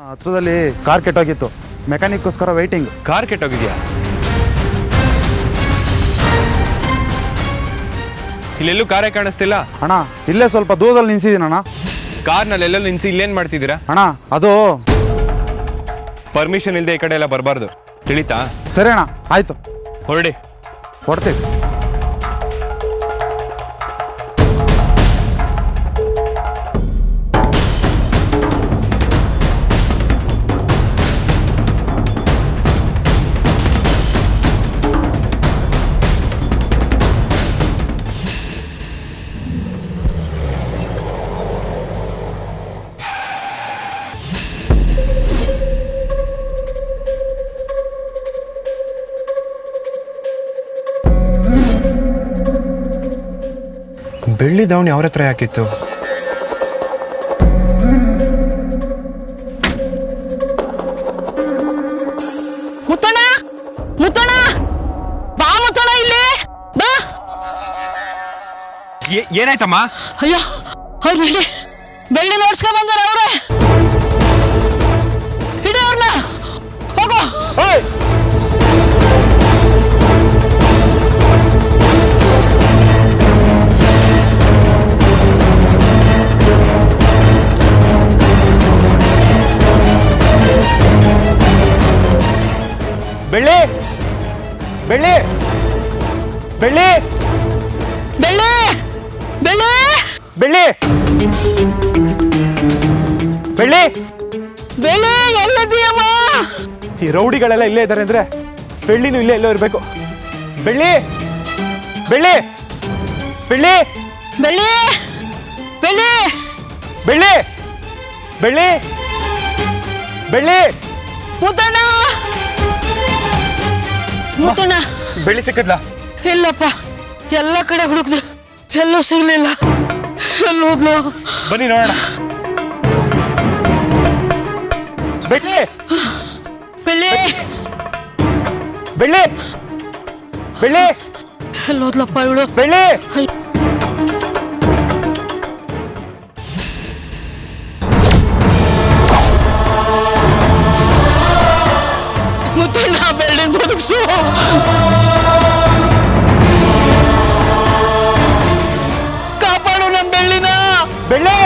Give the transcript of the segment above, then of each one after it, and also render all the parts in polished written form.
ಹತ್ರದಲ್ಲಿ car ಕೆಟ್ಟೋಗಿತ್ತು, ಮೆಕ್ಯಾನಿಕ್ಗೋಸ್ಕರ waiting. Car ಕೆಟ್ಟೋಗಿದ್ಯಾ? ಇಲ್ಲೆಲ್ಲೂ ಕಾರೇ ಕಾಣಿಸ್ತಿಲ್ಲ ಅಣ್ಣ. ಇಲ್ಲೇ ಸ್ವಲ್ಪ ದೂರದಲ್ಲಿ ನಿಲ್ಸಿದ್ದೀನಿ ಅಣ್ಣ. ಕಾರ್ನಲ್ಲಿ ಎಲ್ಲೆಲ್ಲೂ ನಿಲ್ಸಿ ಇಲ್ಲೇನು ಮಾಡ್ತಿದ್ದೀರಾ ಅಣ್ಣ? ಅದು ಪರ್ಮಿಷನ್ ಇಲ್ಲದೆ ಈ ಕಡೆ ಎಲ್ಲ ಬರಬಾರ್ದು, ತಿಳಿತಾ? ಸರಿ ಅಣ್ಣ, ಆಯ್ತು, ಹೊರಡಿ. ಕೊಡ್ತೀವಿ. ಬೆಳ್ಳಿ ದಾವಣಿ ಅವ್ರ ಹತ್ರ ಯಾಕಿತ್ತು? ಮುತ್ತಣ್ಣ, ಮುತ್ತಣ್ಣ, ಬಾ ಮುತ್ತಣ್ಣ, ಇಲ್ಲಿ ಬಾ. ಏನಾಯ್ತಮ್ಮ? ಅಯ್ಯೋ, ಅವ್ರು ಬೆಳ್ಳಿ ಬೆಳ್ಳಿ ನೋಡ್ಸ್ಕೊಂಡ್ ಬಂದಾರ ಅವ್ರೆ. ಹಿಡಿ ಅವ್ರನ್ನ, ಹೋಗೋ. ಬೆಳ್ಳಿ, ಬೆಳ್ಳಿ, ಬೆಳ್ಳಿ, ಬೆಳ್ಳಿ, ಬೆಳ್ಳಿ, ಬೆಳ್ಳಿ, ಬೆಳ್ಳಿ. ಬೆಳ್ಳಿ, ಎಲ್ಲದೀಯಮ್ಮ? ಈ ರೌಡಿಗಳೆಲ್ಲ ಇಲ್ಲೇ ಇದ್ದಾರೆ ಅಂದ್ರೆ ಬೆಳ್ಳಿನೂ ಇಲ್ಲೇ ಎಲ್ಲೋ ಇರಬೇಕು. ಬೆಳ್ಳಿ, ಬೆಳ್ಳಿ, ಬೆಳ್ಳಿ, ಬೆಳ್ಳಿ, ಬೆಳ್ಳಿ, ಬೆಳ್ಳಿ, ಬೆಳ್ಳಿ, ಬೆಳ್ಳಿ. ಮುತ್ತಣ್ಣ, ಮುತ್ತಣ್ಣ. ಬೆಳ್ಳಿ ಸಿಕ್ಕದ್ಲಾ? ಇಲ್ಲಪ್ಪ, ಎಲ್ಲ ಕಡೆ ಹುಡುಕ್ದು, ಎಲ್ಲೂ ಸಿಗ್ಲಿಲ್ಲ. ಎಲ್ಲಿ ಹೋದ್ಲು? ಬನ್ನಿ ನೋಡೋಣ. ಬೆಳ್ಳಿ, ಬೆಳ್ಳಿ, ಬೆಳ್ಳಿ, ಬೆಳ್ಳಿ, ಎಲ್ಲಿ ಹೋದ್ಲಪ್ಪ ಇವಳು? ಬೆಳ್ಳಿ. ಮುತ್ತಣ್ಣ, ಬೆಳ್ಳಿ ಬದುಕ್ಸು. ಕಾಪಾಡು ನಮ್ಮ ಬೆಳ್ಳಿನ. ಬೆಳ್ಳಿ,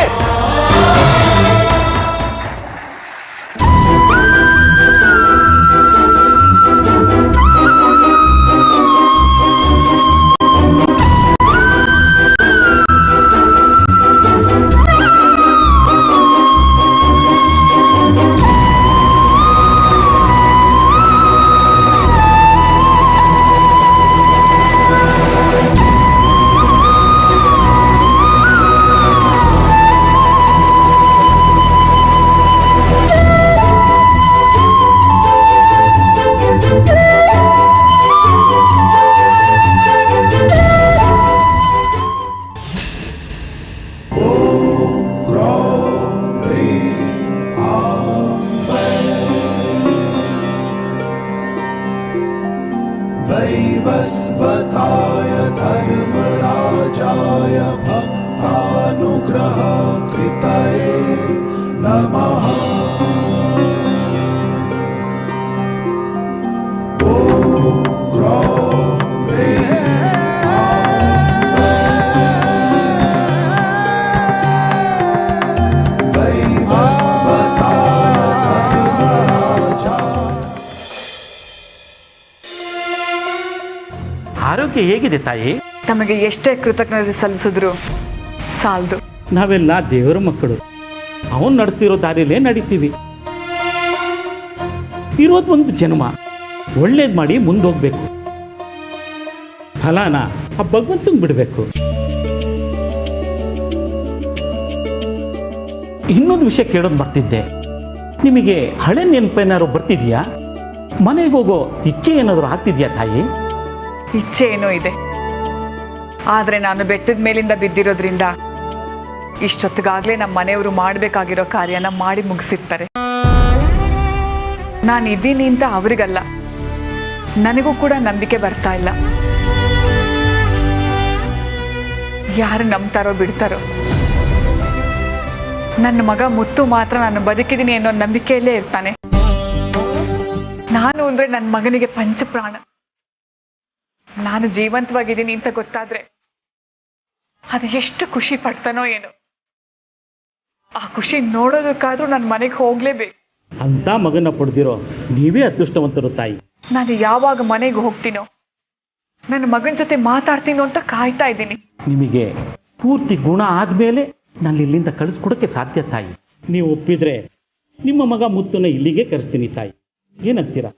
वैवस्वताय धर्मराजाय भक्तानुग्रहकृतये नमः। ॐ ग्रौं ಆರೋಗ್ಯ ಹೇಗಿದೆ ತಾಯಿ? ತಮಗೆ ಎಷ್ಟೇ ಕೃತಜ್ಞತೆ ಸಲ್ಲಿಸಿದ್ರು ಸಾಲದು. ನಾವೆಲ್ಲ ದೇವರ ಮಕ್ಕಳು, ಅವನು ನಡೆಸ್ತಿರೋ ದಾರಿಯಲ್ಲೇ ನಡೀತೀವಿ. ಇರೋದು ಒಂದು ಜನ್ಮ, ಒಳ್ಳೇದು ಮಾಡಿ ಮುಂದೋಗ್ಬೇಕು. ಫಲಾನ ಆ ಭಗವಂತಂಗೆ ಬಿಡಬೇಕು. ಇನ್ನೊಂದು ವಿಷಯ ಕೇಳೋದು ಬರ್ತಿದ್ದೆ, ನಿಮಗೆ ಹಳೆ ನೆನಪೇನಾದ್ರು ಬರ್ತಿದ್ಯಾ? ಮನೆಗೆ ಹೋಗೋ ಇಚ್ಛೆ ಏನಾದರೂ ಆಗ್ತಿದ್ಯಾ ತಾಯಿ? ಇಚ್ಛೆ ಏನೋ ಇದೆ, ಆದರೆ ನಾನು ಬೆಟ್ಟದ ಮೇಲಿಂದ ಬಿದ್ದಿರೋದ್ರಿಂದ ಇಷ್ಟೊತ್ತಿಗಾಗಲೇ ನಮ್ಮ ಮನೆಯವರು ಮಾಡಬೇಕಾಗಿರೋ ಕಾರ್ಯನ ಮಾಡಿ ಮುಗಿಸಿರ್ತಾರೆ. ನಾನು ಇದ್ದೀನಿ ಅಂತ ಅವರಿಗಲ್ಲ, ನನಗೂ ಕೂಡ ನಂಬಿಕೆ ಬರ್ತಾ ಇಲ್ಲ. ಯಾರು ನಂಬ್ತಾರೋ ಬಿಡ್ತಾರೋ, ನನ್ನ ಮಗ ಮುತ್ತು ಮಾತ್ರ ನಾನು ಬದುಕಿದ್ದೀನಿ ಅನ್ನೋ ನಂಬಿಕೆಯಲ್ಲೇ ಇರ್ತಾನೆ. ನಾನು ಅಂದ್ರೆ ನನ್ನ ಮಗನಿಗೆ ಪಂಚಪ್ರಾಣ. ನಾನು ಜೀವಂತವಾಗಿದ್ದೀನಿ ಅಂತ ಗೊತ್ತಾದ್ರೆ ಅದು ಎಷ್ಟು ಖುಷಿ ಪಡ್ತಾನೋ ಏನೋ. ಆ ಖುಷಿ ನೋಡೋದಕ್ಕಾದ್ರೂ ನನ್ನ ಮನೆಗೆ ಹೋಗ್ಲೇಬೇಕು. ಅಂತ ಮಗನ ಪಡೆದಿರೋ ನೀವೇ ಅದೃಷ್ಟವಂತರು ತಾಯಿ. ನಾನು ಯಾವಾಗ ಮನೆಗೆ ಹೋಗ್ತೀನೋ ನನ್ನ ಮಗನ ಜೊತೆ ಮಾತಾಡ್ತೀನೋ ಅಂತ ಕಾಯ್ತಾ ಇದ್ದೀನಿ. ನಿಮಗೆ ಪೂರ್ತಿ ಗುಣ ಆದಮೇಲೆ ನಾನು ಇಲ್ಲಿಂದ ಕಳಿಸ್ಕೊಡೋಕ್ಕೆ ಸಾಧ್ಯ ತಾಯಿ. ನೀವು ಒಪ್ಪಿದ್ರೆ ನಿಮ್ಮ ಮಗ ಮುತ್ತನ್ನ ಇಲ್ಲಿಗೆ ಕರೆಸ್ತೀನಿ ತಾಯಿ. ಏನಂತೀರಾ?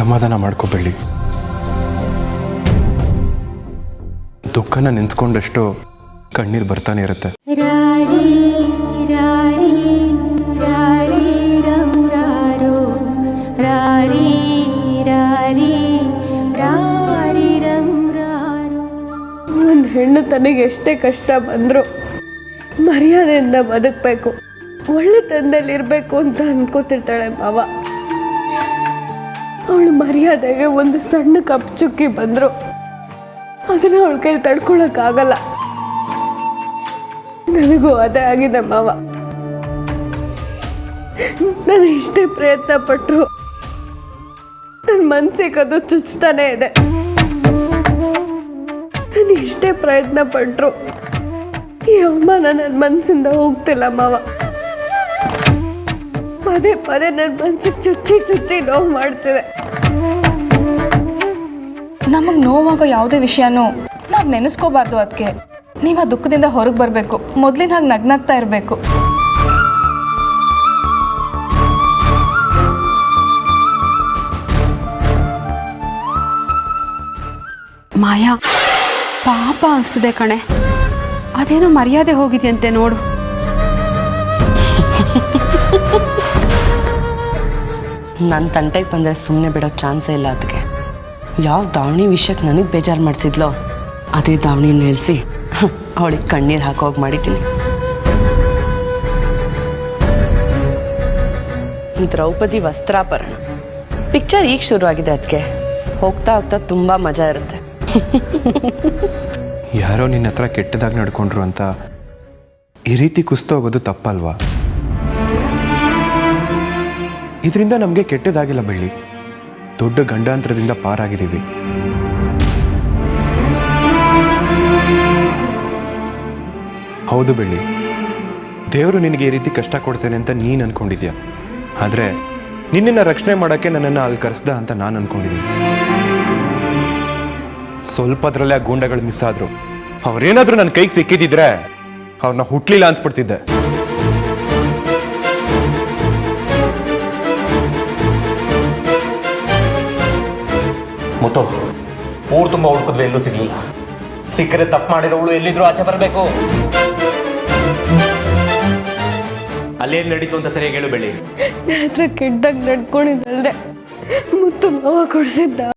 ಸಮಾಧಾನ ಮಾಡ್ಕೋಬೇಡಿ. ದುಃಖನ ನೆನೆಸ್ಕೊಂಡಷ್ಟು ಕಣ್ಣೀರು ಬರ್ತಾನೆ ಇರುತ್ತೆ. ಒಂದು ಹೆಣ್ಣು ತನಗೆ ಎಷ್ಟೇ ಕಷ್ಟ ಬಂದರೂ ಮರ್ಯಾದೆಯಿಂದ ಬದುಕಬೇಕು, ಒಳ್ಳೆತನದಲ್ಲಿರಬೇಕು ಅಂತ ಅನ್ಕೋತಿರ್ತಾಳೆ ಮಾವ. ಅವಳು ಮರ್ಯಾದೆಗೆ ಒಂದು ಸಣ್ಣ ಕಪ್ ಚುಕ್ಕಿ ಬಂದ್ರು ಅದನ್ನ ಅವಳ ಕೈ ತಡ್ಕೊಳಕ್ಕಾಗಲ್ಲ. ನನಗೂ ಅದೇ ಆಗಿದೆ ಮಾವ. ನಾನು ಎಷ್ಟೇ ಪ್ರಯತ್ನ ಪಟ್ಟರು ನನ್ನ ಮನ್ಸಿಗೆ ಅದು ಚುಚ್ತಾನೆ ಇದೆ. ನಾನು ಎಷ್ಟೇ ಪ್ರಯತ್ನ ಪಟ್ಟರು ಈ ಅವಮಾನ ನನ್ನ ಮನಸ್ಸಿಂದ ಹೋಗ್ತಿಲ್ಲ ಮಾವ. ಪದೇ ಪದೇ ನನ್ನ ಮನ್ಸಿಗೆ ಚುಚ್ಚಿ ಚುಚ್ಚಿ ನೋವು ಮಾಡ್ತಿದೆ. ನಮಗೆ ನೋವಾಗೋ ಯಾವುದೇ ವಿಷಯನೂ ನಾವು ನೆನೆಸ್ಕೋಬಾರ್ದು. ಅದಕ್ಕೆ ನೀವು ಆ ದುಃಖದಿಂದ ಹೊರಗೆ ಬರಬೇಕು. ಮೊದಲಿನ ಹಾಗೆ ನಗ್ನಾಗ್ತಾ ಇರಬೇಕು. ಮಾಯಾ, ಪಾಪ ಅನಿಸ್ತಿದೆ ಕಣೆ. ಅದೇನೋ ಮರ್ಯಾದೆ ಹೋಗಿದೆಯಂತೆ ನೋಡು. ನನ್ನ ತಂಟೆಗೆ ಬಂದರೆ ಸುಮ್ಮನೆ ಬಿಡೋ ಚಾನ್ಸೇ ಇಲ್ಲ. ಅದಕ್ಕೆ ಯಾವ ದಾವಣಿ ವಿಷಯಕ್ಕೆ ನನಗೆ ಬೇಜಾರು ಮಾಡಿಸಿದ್ಲೋ ಅದೇ ದಾವಣಿನ ನಿಲ್ಲಿಸಿ ಅವಳಿಗೆ ಕಣ್ಣೀರು ಹಾಕೋಗಿ ಮಾಡಿದ್ದೀನಿ. ದ್ರೌಪದಿ ವಸ್ತ್ರಾಪರಣ ಪಿಕ್ಚರ್ ಈಗ ಶುರುವಾಗಿದೆ. ಅದಕ್ಕೆ ಹೋಗ್ತಾ ಹೋಗ್ತಾ ತುಂಬ ಮಜಾ ಇರುತ್ತೆ. ಯಾರೋ ನಿನ್ನ ಹತ್ರ ಕೆಟ್ಟದಾಗಿ ನಡ್ಕೊಂಡ್ರು ಅಂತ ಈ ರೀತಿ ಕುಸ್ತು ಹೋಗೋದು ತಪ್ಪಲ್ವಾ? ಇದರಿಂದ ನಮಗೆ ಕೆಟ್ಟದಾಗಿಲ್ಲ ಬೆಳ್ಳಿ. ದೊಡ್ಡ ಗಂಡಾಂತರದಿಂದ ಪಾರಾಗಿದ್ದೀವಿ. ಹೌದು ಬೆಳ್ಳಿ, ದೇವರು ನಿನಗೆ ಈ ರೀತಿ ಕಷ್ಟ ಕೊಡ್ತೇನೆ ಅಂತ ನೀನು ಅನ್ಕೊಂಡಿದ್ಯಾ. ಆದರೆ ನಿನ್ನನ್ನು ರಕ್ಷಣೆ ಮಾಡೋಕ್ಕೆ ನನ್ನನ್ನು ಅಲ್ಲಿ ಕರೆಸ್ದ ಅಂತ ನಾನು ಅನ್ಕೊಂಡಿದ್ದೀನಿ. ಸ್ವಲ್ಪದ್ರಲ್ಲೇ ಆ ಗೂಂಡಗಳು ಮಿಸ್ ಆದ್ರು. ಅವ್ರೇನಾದ್ರೂ ನನ್ನ ಕೈಗೆ ಸಿಕ್ಕಿದಿದ್ರೆ ಅವ್ರನ್ನ ಹುಟ್ಲಿಲ್ಲ ಅನ್ಸ್ಬಿಡ್ತಿದ್ದೆ. ಮುತ್ತು ಊರು ತುಂಬ ಹುಡುಕಿದ್ವಿ, ಎಲ್ಲೂ ಸಿಗ್ಲಿಲ್ಲ. ಸಿಕ್ಕರೆ ತಪ್ಪು ಮಾಡಿರೋಳು ಎಲ್ಲಿದ್ರು ಆಚೆ ಬರಬೇಕು. ಅಲ್ಲೇನು ನಡೀತು ಅಂತ ಸರಿಯಾಗಿ ಹೇಳು ಬೆಳ್ಳಿ. ನನ್ನ ಹತ್ರ ಕೆಟ್ಟದಾಗ ನಡ್ಕೊಂಡಿದ್ದಲ್ದೆ ಮುತ್ತು ಮಾವ ಕೊಡಿಸಿದ್ದ.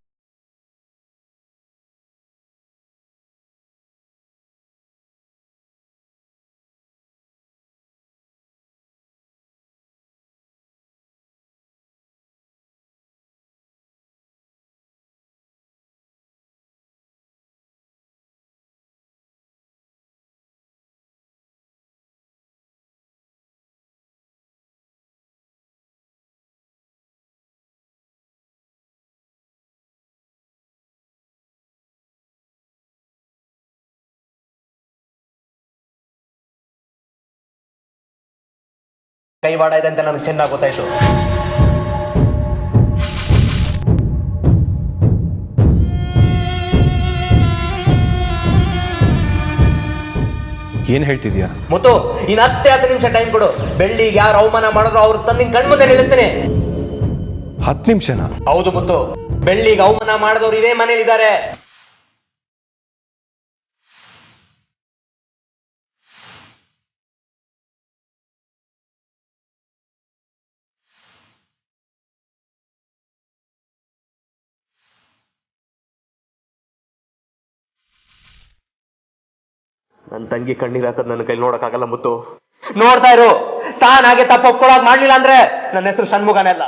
ಕೈವಾಡ ಇದೆ ಅಂತ ನನಗೆ ಚೆನ್ನಾಗಿ ಗೊತ್ತಾಯ್ತು. ಏನ್ ಹೇಳ್ತಿದ್ಯಾ ಮುತ್ತು? ಇನ್ನು 10 ನಿಮಿಷ ಟೈಮ್ ಕೊಡು. ಬೆಳ್ಳಿಗೆ ಯಾರು ಅವಮಾನ ಮಾಡಿದ್ರು ಅವ್ರು ತಂದು ಕಣ್ಮುಂದೆ ನಿಲ್ಲಿಸ್ತೀನಿ. 10 ನಿಮಿಷನಾ? ಹೌದು ಮುತ್ತು, ಬೆಳ್ಳಿಗೆ ಅವಮಾನ ಮಾಡಿದವ್ರು ಇದೇ ಮನೇಲಿದ್ದಾರೆ. ನನ್ನ ತಂಗಿ ಕಣ್ಣೀರ್ ಹಾಕೋದು ನನ್ನ ಕೈ ನೋಡಕ್ಕಾಗಲ್ಲ ಮುತ್ತು. ನೋಡ್ತಾ ಇರು, ತಾನಾಗೆ ತಪ್ಪು ಒಪ್ಕೊಳ್ಳೋದು ಮಾಡ್ಲಿಲ್ಲ ಅಂದ್ರೆ ನನ್ನ ಹೆಸರು ಷಣ್ಮುಖನೇ ಅಲ್ಲ.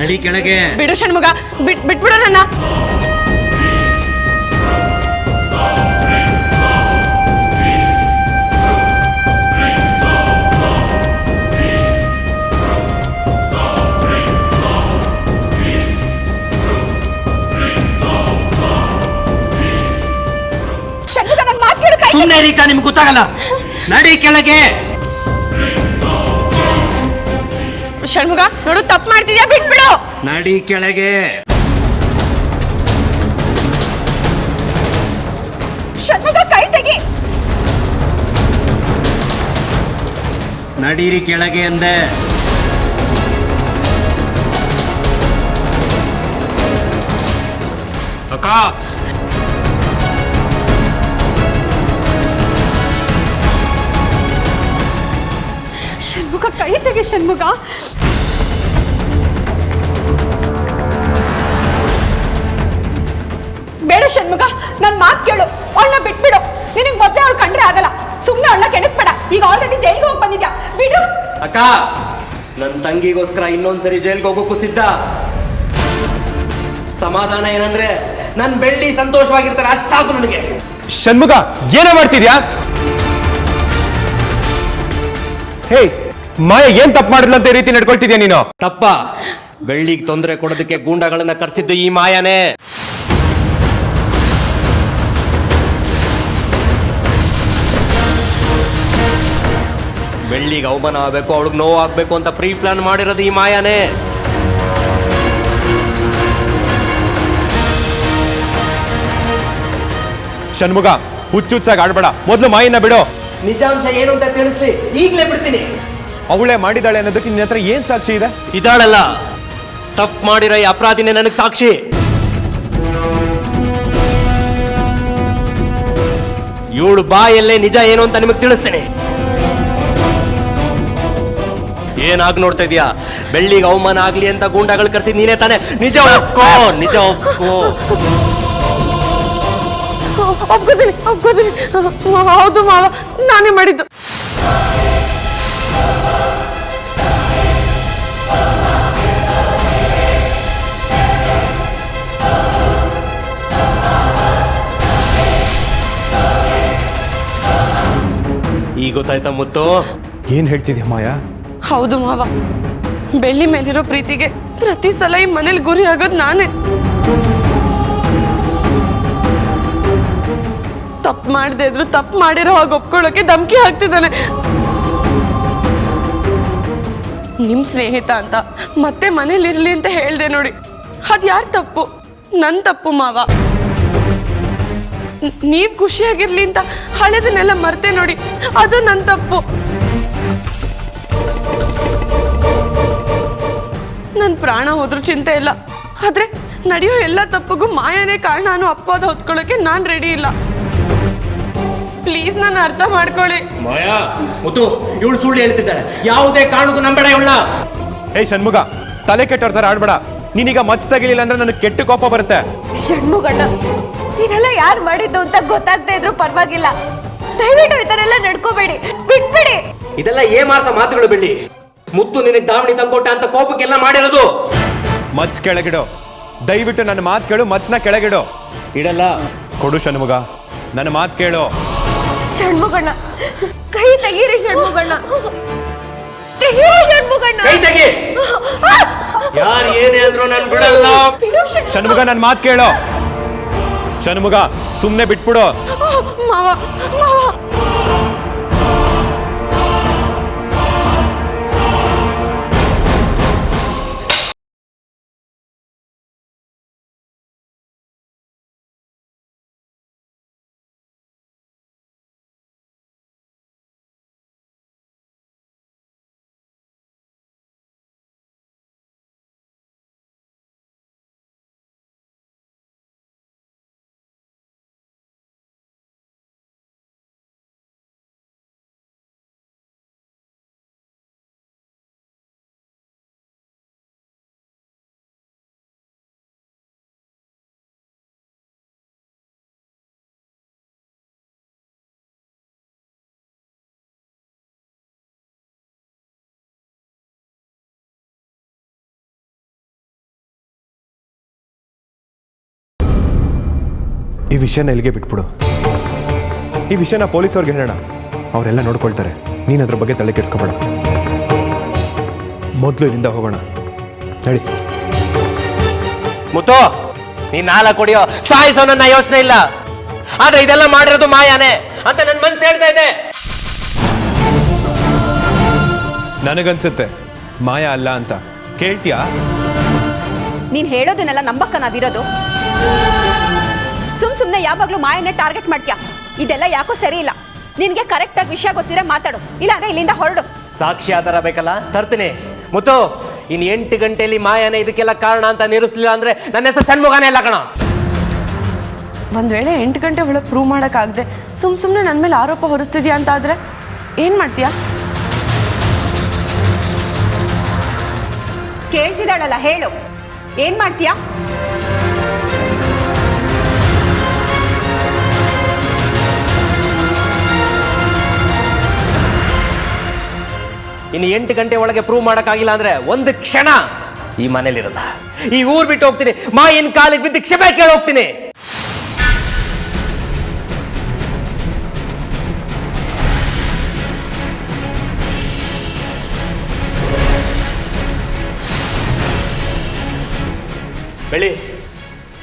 ನಡಿ ಕೆಳಗೆ. ಬಿಡು ಷಣ್ಮುಖ, ಬಿಟ್ಬಿಡು ನನ್ನ. ಸುಮ್ಮನೆ ರೀಕಾ, ನಿಮ್ಗೆ ಗೊತ್ತಾಗಲ್ಲ. ನಡಿ ಕೆಳಗೆ. ಷಣ್ಮುಖ ನೋಡು, ತಪ್ಪು ಮಾಡ್ತಿದ್ಯಾ, ಬಿಟ್ಬಿಡು. ನಡಿ ಕೆಳಗೆ. ಷಣ್ಮುಖ ಕೈ ತೆಗಿ. ನಡೀರಿ ಕೆಳಗೆ ಅಂದೆ. ಅಕ್ಕ, ಷಣ್ಮುಖ ಕೈ ತೆಗಿ. ಷಣ್ಮುಖ ಬೇಡ. ಷಣ್ಮುಖ ನನ್ನ ಮಾತು ಕೇಳು, ಅವಳನ್ನ ಬಿಟ್ಬಿಡು. ನಿನಗೆ ಮೊದಲೇ ಅವಳು ಕಂಡ್ರೆ ಆಗಲ್ಲ. ಸುಮ್ಮನೆ ಅವಳನ್ನ ಕೆಣಕ್ಬೇಡ. ಈಗ ಆಲ್ರೆಡಿ ಜೈಲ್ಗೆ ಹೋಗಿ ಬಂದಿದ್ಯಾ, ಬಿಡು. ಅಕ್ಕ, ನನ್ನ ತಂಗಿಗೋಸ್ಕರ ಇನ್ನೊಂದ್ಸರಿ ಜೈಲ್ಗೆ ಹೋಗೋಕ್ಕೂ ಸಿದ್ಧ. ಸಮಾಧಾನ ಏನಂದ್ರೆ ನನ್ನ ಬೆಳ್ಳಿ ಸಂತೋಷವಾಗಿರ್ತಾರೆ, ಅಷ್ಟು ಸಾಕು ನನಗೆ. ಷಣ್ಮುಖ, ಏನೋ ಮಾಡ್ತಿದ್ಯಾ? ಹೇ ಮಾಯ, ಏನ್ ತಪ್ಪು ಮಾಡಿದ್ಲ ಅಂತ ಈ ರೀತಿ ನಡ್ಕೊಳ್ತಿದ್ಯಾ ನೀನು? ತಪ್ಪ? ಬೆಳ್ಳಿಗೆ ತೊಂದರೆ ಕೊಡೋದಕ್ಕೆ ಗೂಂಡಾಗಳನ್ನ ಕರೆಸಿದ್ದು ಈ ಮಾಯಾನೇ. ಬೆಳ್ಳಿಗೆ ಅವಮಾನ ಆಗ್ಬೇಕು, ಅವಳಿಗೆ ನೋವು ಆಗ್ಬೇಕು ಅಂತ ಪ್ರೀ ಪ್ಲಾನ್ ಮಾಡಿರೋದು ಈ ಮಾಯಾನೇ. ಷಣ್ಮುಖ, ಹುಚ್ಚುಚ್ಚಾಗಿ ಆಡ್ಬೇಡ. ಮೊದಲು ಮಾಯನ್ನ ಬಿಡು. ನಿಜಾಂಶ ಏನು ಅಂತ ತಿಳಿಸ್ಲಿ, ಈಗಲೇ ಬಿಡ್ತೀನಿ. ಅವಳೇ ಮಾಡಿದಾಳೆ ಅನ್ನೋದಕ್ಕೆ ನಿನ್ನ ಹತ್ರ ಏನ್ ಸಾಕ್ಷಿ ಇದೆ? ಇದಾಳಲ್ಲ, ತಪ್ಪು ಮಾಡಿರೋ ಈ ಅಪರಾಧಿನೇ ನನಗೆ ಸಾಕ್ಷಿ. ಇವಳು ಬಾಯಲ್ಲೇ ನಿಜ ಏನು ಅಂತ ನಿಮಗೆ ತಿಳಿಸ್ತೇನೆ. ಏನಾಗ್ ನೋಡ್ತಾ ಇದೀಯಾ? ಬೆಳ್ಳಿಗೆ ಅವಮಾನ ಆಗ್ಲಿ ಅಂತ ಗೂಂಡಾಗಳು ಕರೆಸಿ ನೀನೇ ತಾನೆ. ನಿಜ ಒಪ್ಕೋ, ನಿಜ ಒಪ್ಕೋ. ಒಪ್ಕೋತೀನಿ. ಹೌದು ಮಾವ, ನಾನೇ ಮಾಡಿದ್ದು. ಈಗ ಗೊತ್ತಾಯ್ತಾ ಮುತ್ತು? ಏನ್ ಹೇಳ್ತಿದ್ಯಾ ಮಾಯಾ? ಹೌದು ಮಾವ, ಬೆಳ್ಳಿ ಮೇಲಿರೋ ಪ್ರೀತಿಗೆ ಪ್ರತಿ ಸಲ ಈ ಮನೇಲಿ ಗುರಿ ಆಗೋದು ನಾನೇ. ತಪ್ಪು ಮಾಡದೆ ಇದ್ರು ತಪ್ಪು ಮಾಡಿರೋ ಹಾಗೆ ಒಪ್ಕೊಳ್ಳೋಕೆ ಧಮಕಿ ಹಾಕ್ತಿದ್ದಾನೆ. ನಿಮ್ ಸ್ನೇಹಿತ ಅಂತ ಮತ್ತೆ ಮನೇಲಿ ಇರ್ಲಿ ಅಂತ ಹೇಳ್ದೆ ನೋಡಿ, ಅದ್ ಯಾರ ತಪ್ಪು? ನನ್ ತಪ್ಪು ಮಾವ. ನೀವ್ ಖುಷಿಯಾಗಿರ್ಲಿ ಅಂತ ಹಳೆದನ್ನೆಲ್ಲ ಮರ್ತೆ ನೋಡಿ, ಅದು ನನ್ ತಪ್ಪು. ನನ್ ಪ್ರಾಣ ಹೋದ್ರೂ ಚಿಂತೆ ಇಲ್ಲ, ಆದ್ರೆ ನಡೆಯೋ ಎಲ್ಲ ತಪ್ಪಿಗೂ ಮಾಯನೇ ಕಾರಣ ಅನ್ನೋ ಅಪವಾದ ಹೊತ್ಕೊಳ್ಳೋಕೆ ನಾನ್ ರೆಡಿ ಇಲ್ಲ. ಪ್ಲೀಸ್ ನನ್ನ ಅರ್ಥ ಮಾಡ್ಕೊಳ್ಳಿ. ಮಾಯಾ, ಮುತ್ತು, ಇವಳು ಸುಳ್ಳು ಹೇಳ್ತಿದ್ದಾಳೆ. ಯಾವುದೇ ಕಾರಣಕ್ಕೂ ನಂಬೇಡ ಇವಳನ್ನ. ಏಯ್ ಷಣ್ಮುಖ, ತಲೆ ಕೆಟ್ಟವ್ರ ತರ ಆಡ್ಬೇಡ. ನೀನೀಗ ಮಚ್ಚ ತಗಿಲಿಲ್ಲ ಅಂದ್ರೆ ನನಗೆ ಕೆಟ್ಟ ಕೋಪ ಬರುತ್ತೆ. ಷಣ್ಮುಖಣ್ಣ, ಇದೆಲ್ಲ ಯಾರು ಮಾಡಿದ್ದು ಅಂತ ಗೊತ್ತಾಗ್ತಾ ಇದ್ರು ಪರವಾಗಿಲ್ಲ. ದಯವಿಟ್ಟು ಈ ತರ ಎಲ್ಲ ನಡ್ಕೋಬೇಡಿ, ಬಿಟ್ಬಿಡಿ. ಇದೆಲ್ಲ ಏಮಾರ್ಸ ಮಾತುಗಳು ಬೆಳ್ಳಿ. ಮುತ್ತು ನಿನಗೆ ದಾವಣಿ ತಂಗೊಟ್ಟ ಅಂತ ಕೋಪಕ್ಕೆಲ್ಲ ಮಾಡಿರೋದು. ಮಚ್ ಕೆಳಗಿಡು. ದಯವಿಟ್ಟು ನನ್ನ ಮಾತು ಕೇಳು. ಮಚ್ನ ಕೆಳಗಿಡು. ಇಡಲ್ಲ. ಕೊಡು ಷಣ್ಮುಖ, ನನ್ನ ಮಾತು ಕೇಳು. ಷಣ್ಮುಖಣ್ಣ, ಕೈ ತೆಗೀರಿ. ಷಣ್ಮುಖಣ್ಣ, ತೆಗೀರಿ. ಷಣ್ಮುಖಣ್ಣ, ಕೈ ತೆಗಿ. ಯಾರು ಏನೇ ಅಂದ್ರು ನಾನು ಬಿಡಲ್ಲ. ಷಣ್ಮುಖ, ನನ್ನ ಮಾತು ಕೇಳು. ಷಣ್ಮುಗ ಸುಮ್ಮನೆ ಬಿಟ್ಬಿಡು. ಮಾವ ಮಾವ ಈ ವಿಷಯನ ಎಲ್ಲಿಗೆ ಬಿಟ್ಬಿಡು. ಈ ವಿಷಯನ ಪೊಲೀಸವ್ರಿಗೆ ಹೇಳೋಣ, ಅವರೆಲ್ಲ ನೋಡ್ಕೊಳ್ತಾರೆ. ನೀನು ಅದ್ರ ಬಗ್ಗೆ ತಲೆ ಕೆಡಿಸ್ಕೊಬೇಡ. ಮೊದಲು ಇಲ್ಲಿಂದ ಹೋಗೋಣ. ಹೇಳಿ ಮುತ್ತು, ನೀನ್ ನಾಲ್ಕು ಕೊಡಿಯೋ ಸಾಯಿಸೋ ನನ್ನ ಯೋಚನೆ ಇಲ್ಲ, ಆದ್ರೆ ಇದೆಲ್ಲ ಮಾಡಿರೋದು ಮಾಯಾನೆ ಅಂತ ನನ್ನ ಮನ್ಸು ಹೇಳ್ತಾ ಇದೆ. ನನಗನ್ಸುತ್ತೆ ಮಾಯಾ ಅಲ್ಲ ಅಂತ. ಕೇಳ್ತೀಯಾ? ನೀನು ಹೇಳೋದನ್ನೆಲ್ಲ ನಂಬಕ್ಕ ನಾವಿರೋದು. ಸುಮ್ಮನೆ ಯಾವಾಗಲೂ ಮಾಯನ್ನೇ ಟಾರ್ಗೆಟ್ ಮಾಡ್ತೀಯಾ. ಇದೆಲ್ಲ ಯಾಕೋ ಸರಿ ಇಲ್ಲ. ನಿನಗೆ ಕರೆಕ್ಟಾಗಿ ವಿಷಯ ಗೊತ್ತಿರ ಮಾತಾಡು, ಇಲ್ಲಾಂದ್ರೆ ಇಲ್ಲಿಂದ ಹೊರಡು. ಸಾಕ್ಷಿ ಆಧಾರ ಬೇಕಲ್ಲ, ತರ್ತೀನಿ. ಮುತ್ತು, ಇನ್ನು 8 ಗಂಟೆಯಲ್ಲಿ ಮಾಯಾನೆ ಇದಕ್ಕೆಲ್ಲ ಕಾರಣ ಅಂತ ನಿರೂಪಿಸಲಿಲ್ಲ ಅಂದ್ರೆ ನನ್ನ ಹೆಸರು ಷಣ್ಮುಗನೇ ಇಲ್ಲ ಕಣ. ಒಂದು ವೇಳೆ 8 ಗಂಟೆ ಒಳಗೆ ಪ್ರೂವ್ ಮಾಡೋಕ್ಕಾಗದೆ ಸುಮ್ಮನೆ ನನ್ನ ಮೇಲೆ ಆರೋಪ ಹೊರಿಸ್ತಿದ್ಯಾ ಅಂತ ಆದರೆ ಏನು ಮಾಡ್ತೀಯಾ? ಕೇಳ್ತಿದ್ದಾಳಲ್ಲ, ಹೇಳು, ಏನ್ ಮಾಡ್ತೀಯಾ? ಇನ್ನು 8 ಗಂಟೆ ಒಳಗೆ ಪ್ರೂವ್ ಮಾಡೋಕ್ಕಾಗಿಲ್ಲ ಅಂದ್ರೆ ಒಂದು ಕ್ಷಣ ಈ ಮನೇಲಿರಲ್ಲ, ಈ ಊರ್ ಬಿಟ್ಟು ಹೋಗ್ತೀನಿ. ಮಾಯಿನ ಕಾಲಿಗೆ ಬಿದ್ದು ಕ್ಷಮೆ ಕೇಳಿ ಹೋಗ್ತೀನಿ. ಬೆಳಿ,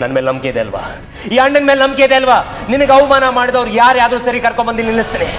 ನನ್ನ ಮೇಲೆ ನಂಬಿಕೆ ಇದೆ ಅಲ್ವಾ? ಈ ಅಣ್ಣನ ಮೇಲೆ ನಂಬಿಕೆ ಇದೆ ಅಲ್ವಾ? ನಿನಗೆ ಅವಮಾನ ಮಾಡಿದವ್ರು ಯಾರ್ಯಾದ್ರೂ ಸರಿ ಕರ್ಕೊಂಡ್ಬಂದು ನಿಲ್ಲಿಸ್ತೀನಿ.